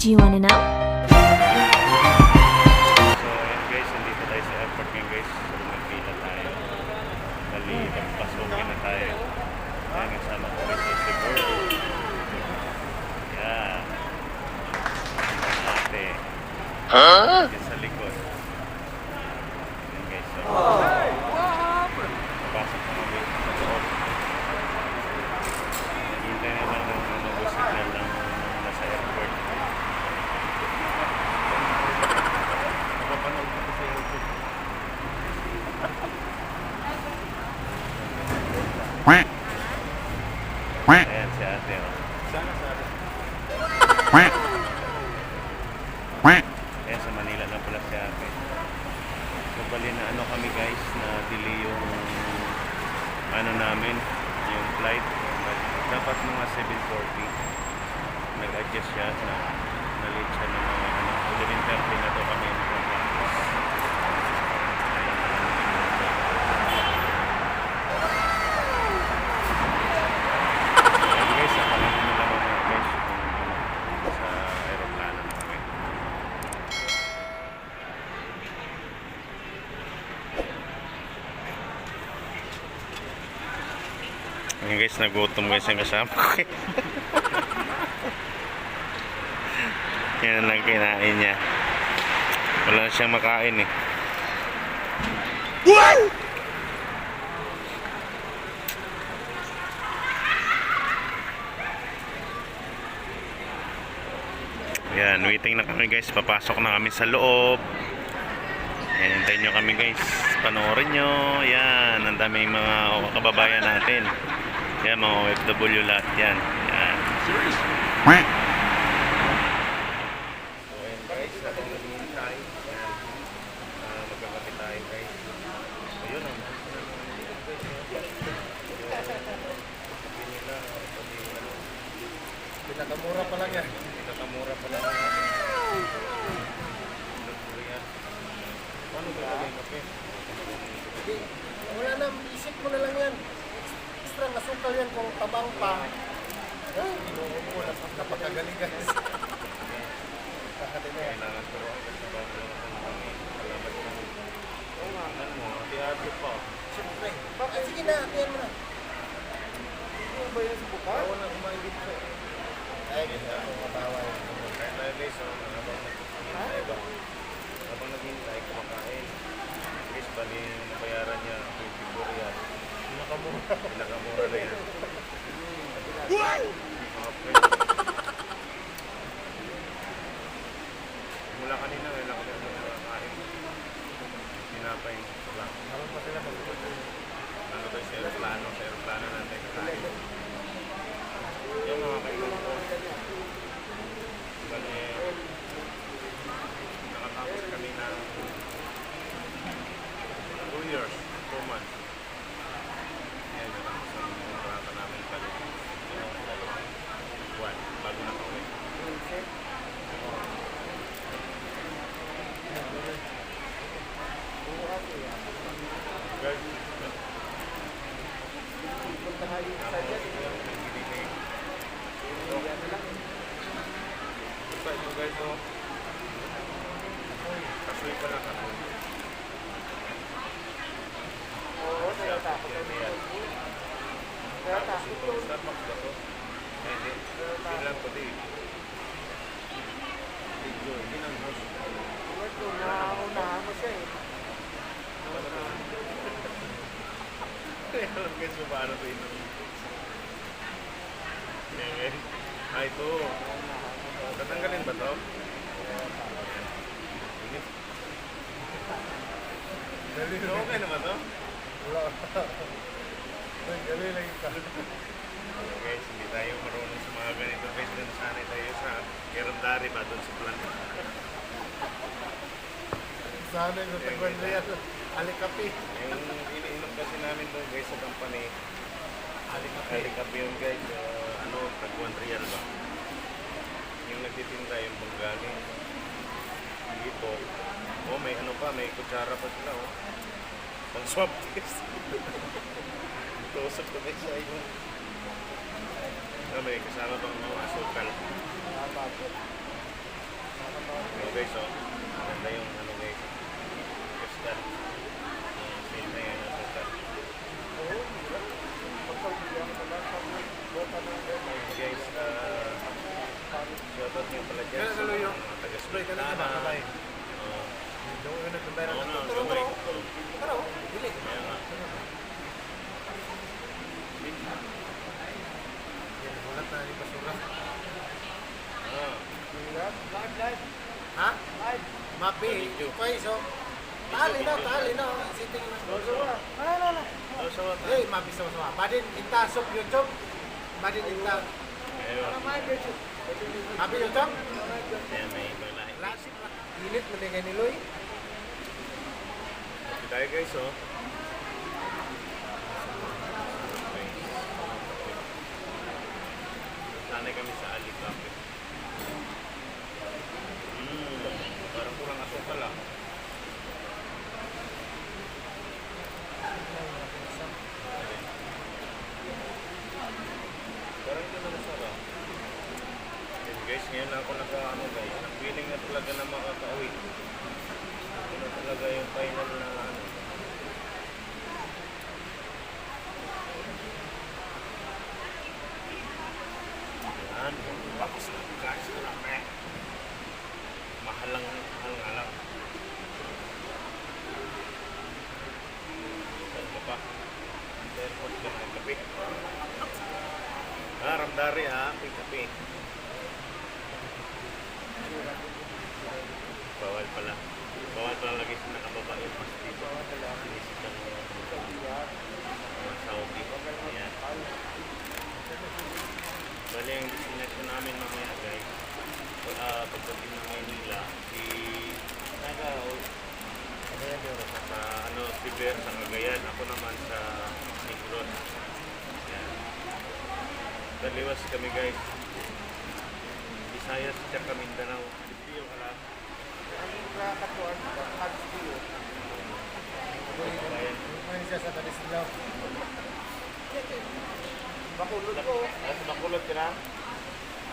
Do you want to know? So ayan guys, nandito tayo sa airport ngayon guys. So magpila tayo. Bali, magpasukin na tayo. Ayan, kasama ko guys sa Cebu. Ayan. Ate. Diyan sa likod. Ayan guys, so papasok na kami sa loob. Hintay na lang ng signal ng nasa airport. Napapanood ko sa YouTube. Ayan si ate, oh. Sana sa ate. Ayan sa Manila lang pala si ate. So bali na ano kami guys, na delay yung ano namin, yung flight. Dapat mga 7:40. Nag-adjust siya na na-late siya ng mga 11:30 na to kami nakapractice. Ayan guys, abangan nyo lang mga guys kung sa aeroplano na kami. Ayan guys, nagutom guys yung kasama ko. Yan lang kinain niya. Wala na siyang makain eh. Yan, waiting na kami guys. Papasok na kami sa loob. Yan, hintayin nyo kami guys. Panoorin nyo. Yan, ang daming mga kababayan natin. Yan, mga OFW lahat yan. Yan. Magkakapi tayo guys. Ayun ang Pinakamura pa lang yan. pinakamura pala ng Paano ba yung kape? Hindi, wala na, isip mo na lang yan. Extra nasukal yan kung tabang pa. Ay, mo na napakagaling guys. Kailangan turuan kasi bago lang ang kami. Salamat mo. Oo nga, ano mo, ate pa. Siyempre. Bakit? Sige na, atiyan mo na. Ano ba yan sa buka? Oo na, kumain dito sa Ay, ganda ako matawa. Kaya tayo guys, so, naghihintay ba? Habang naghihintay, kumakain. Guys, bali, nabayaran niya 24 yan. Pinakamura na yan. Mga friends. Mula kanina, wala ko na nakakain. Pinapay. Lang. Ano pa sila mag-uwi? Ano tayo sa aeroplano natin kakain. Yung mga kailan ko. Bali, nakatapos kami ng 2 years, 2 months. Yan, natapos ang kontrata namin bali. Dalawang buwan, bago na kami. Guys, basta ito guys, oh. Kasoy pa lang ako. Oo, natatakot ako. Natatakot Ito, Starbucks ba ito? Hindi. Yun lang ko din. Video, hindi lang host. Ito, naunahan mo siya eh. Alam guys, paano ito yun? Ah, ito. Tatanggalin ba ito? Dali So, okay naman ito? Wala. Dali lang ito. Guys, hindi tayo marunong sa mga ganito guys. Dun sanay tayo sa Kerandari ba? Dun sa plan. Sana yung tagwan na yan. Alikapi. Yung iniinom kasi namin doon guys sa company. Alikapi. Alikapi yun guys. Tag-1 real ba? Yung nagtitinda yung panggaling. Dito. Oh, may ano pa, may kutsara pa sila oh. Pang swab test. Tusok ko guys ay yung may kasama pang mga asukal. So guys, oh. Maganda yung ano guys. Kristal. Sale na yan. Kristal. Guys, shoutout nyo pala dyan sa mga Spray ka lang na kabay. Oo. Yung una kumbayan Oo na na, turo sabay. turo. Taro, dili. Kaya nga. Yan, bulat na yung basura. Ah. Ha? Mapi, ikoy so. Tali na. Sitting na. Ala. Also, what? Hey, mapi sama. Badin inta sup YouTube. Badin inta. Ayun. Mapi YouTube. Kaya may ibang lahi. Lasik na. Init man yung niloy. Ito tayo guys, oh. Sanay kami sa Alicante. Parang kurang asukal ah. Parang ito na masarap. Yan guys, ngayon na ako nag-ano guys. Nag-feeling na talaga na makaka-uwi. Ito na talaga yung final na ano. Yan, tapos na guys. Marami. Mahal nga lang. Saan ka pa? Sa airport ka ng kape. Ramdari ha, may kape. Bawal pala lagi sa nakababa yung mas dito. Sinisip ng mga Saudi. Ayan. Bali ang destination namin mamaya guys. Pagdating ng Maynila, sa Tiber, sa Cagayan. Ako naman sa Negros. Ayan. Daliwas kami guys. Visayas at Mindanao. Dito yung alam. Ayan. Ano siya sa talis nila? Bakulod ko. Bakulod ka na?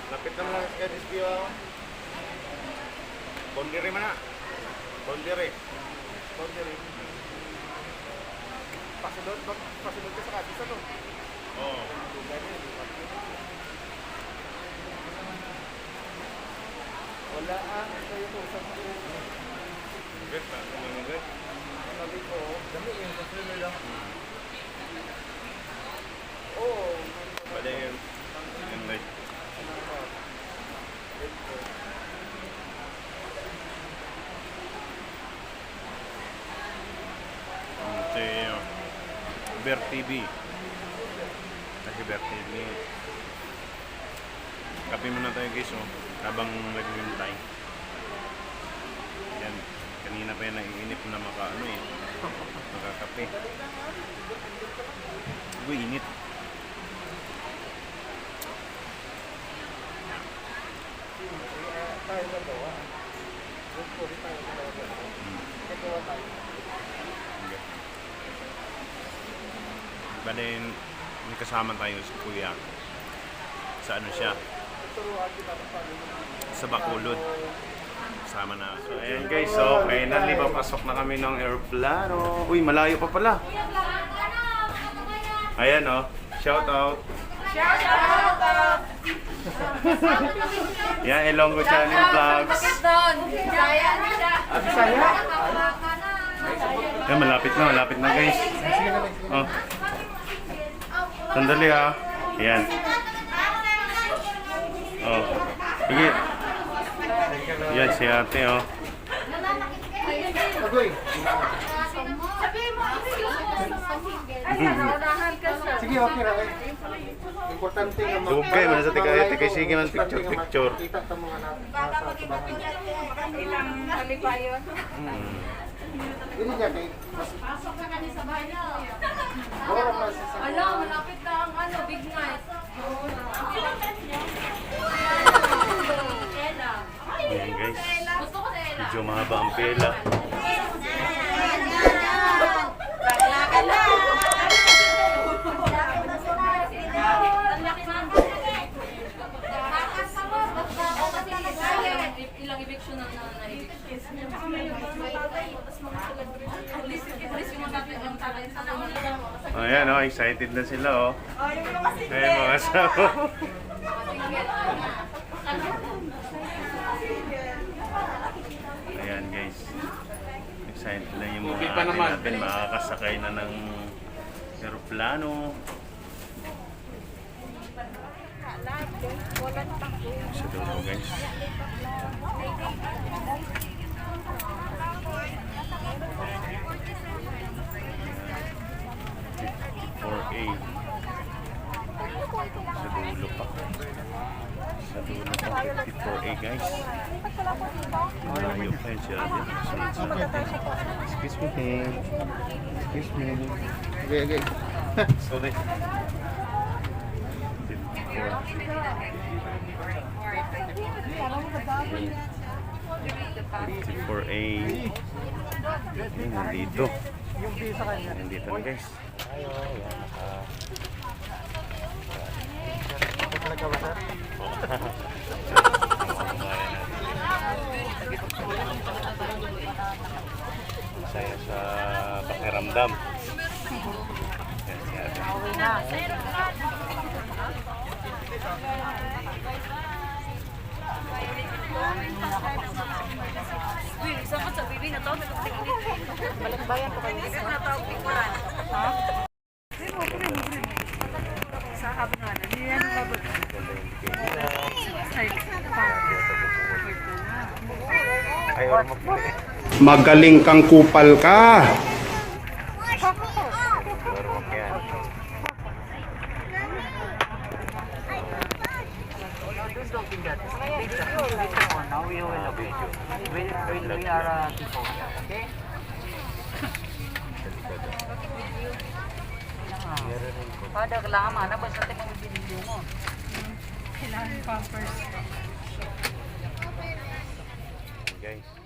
Lapit naman lang sa Dispio. Bondiri man na. Bondiri. Pasulod ka sa kadis ano? Oo. Wala kayo po sa Good pa. Good. sabi ko, dami yung consumer lang. Oo. Bali yun. Yun guys. Si Bear TV. Kasi Bear TV. Kape muna tayo guys, oh. Habang naghihintay. Yan. Kanina pa yan naiinip na makakape. Uy, init. Tayo na gawa. Tayo gawa tayo. Okay. Bale, may kasama tayo si Kuya. Sa ano siya? Sa Bacolod. Kasama na. So, ayan guys, so finally papasok na kami ng aeroplano. Uy, malayo pa pala. Ayan oh, shout out. Yan, Ilonggo Channel Vlogs. Yan, malapit na guys. Oh. Sandali ha. Yan. Oh. Sige. Yan si ate oh. Agoy. Sige, okay ra kay. Importante nga Dugay man sa tika sige man picture. Kita ta mga natin. Ilang halipayon. Ini niya kay Pasok na kami sa bahay na. Bora pa sa Ala, malapit na ang ano, big night. Ella. Ayan guys. Gusto ko sa Ella. Medyo mahaba ang pila. Baglakan na. Ang laki na. Takas pa mo. Basta ako kasi ilang eviction ng Chris, yung tatay sa naman. Ayan, oh, excited na sila, oh. Ayan, mga asawa. Ayan, guys. Excited na yung mga ate natin. Makakasakay na ng aeroplano. Sa dulo, guys. A. Sa dulo pa. Sa dulo pa. 54A, guys. Malayo pa yun siya. Excuse me. Excuse me. Okay, okay. Sorry. 54A. Ayun, nandito. Nandito na, guys. Saya sa pakiramdam. Yan si ate. Balikbayan ko kayo. Ha? Sa habang niyan ang babot. Ay, or magpili. Magaling kang kupal ka. Or magyan. Pada kailangan na ba sa ating mga binili mo? Kailangan pampers. Guys.